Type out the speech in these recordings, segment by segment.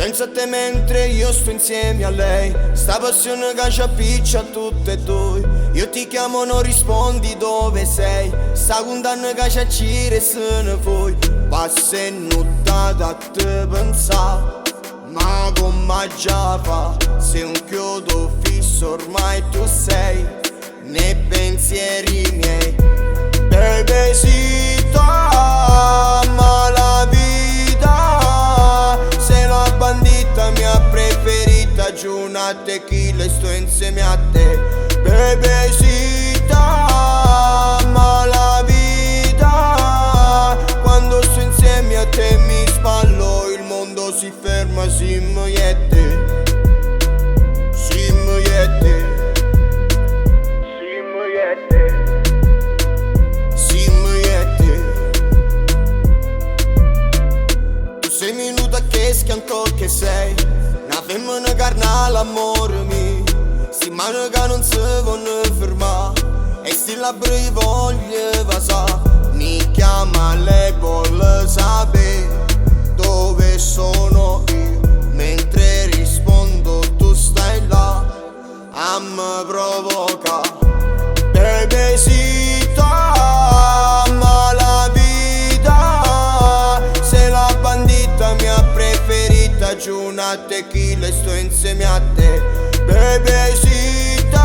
Penso a te mentre io sto insieme a lei. Sta passione che ci appiccia a tutte e due. Io ti chiamo, non rispondi dove sei. Sta condanna che ci accira e se ne vuoi. Passa e nottata a te pensare. Ma come già fa? Sei un chiodo fisso, ormai tu sei nei pensieri miei. Bebesita, ma la vita sei la bandita mia preferita. Giù una tequila e sto insieme a te. Bebesita, ma la vita quando sto insieme a te mi spallo. Il mondo si ferma, si muoiete. Si muoiete. Sei minuta che schianto che sei una femmina carnale, amore mio. Si mano che non si vanno fermare e sti labbra voglia va. Mi chiama, lei vuole sapere dove sono io. Mentre rispondo tu stai là a me provoca. Bebesita, ma la vita sei la bandita mia preferita. Giù una tequila e sto insieme a te. Bebesita,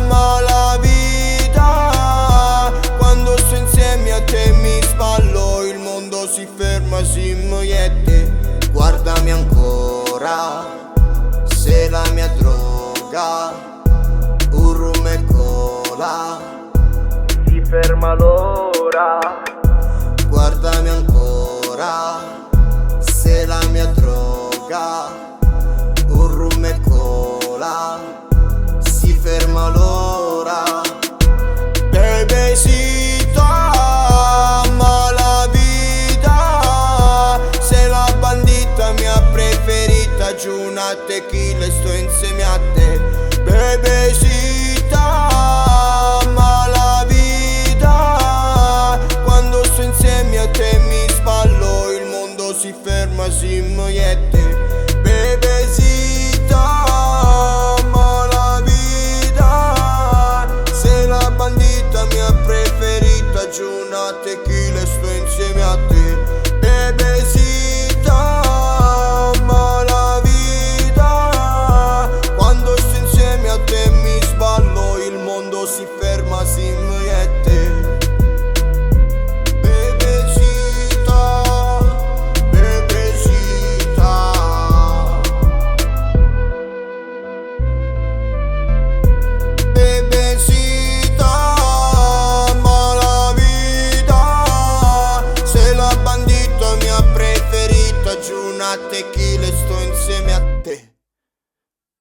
ma la vita quando sto insieme a te mi spallo. Il mondo si ferma, si muoiete. Guardami ancora, sei la mia droga. Un rum e cola, si ferma l'ora. Guardami ancora, sei la mia droga. Un rum e cola, si ferma l'ora. Bebesita, ma la vita sei la bandita mia preferita. Giù una tequila e sto insieme a te. Bebesita, ma la vita quando sto insieme a te mi spallo. Il mondo si ferma, si muoiete. Bebesita, ma la vita sei la bandita mia preferita. Giù una tequila e sto insieme a te. Bebesita, ma la vita quando sto insieme a te mi sballo. Il mondo si ferma, si muoiete. Bebesita, bebesita. Bebesita, ma la vita sei la bandita mia preferita. Giù una tequila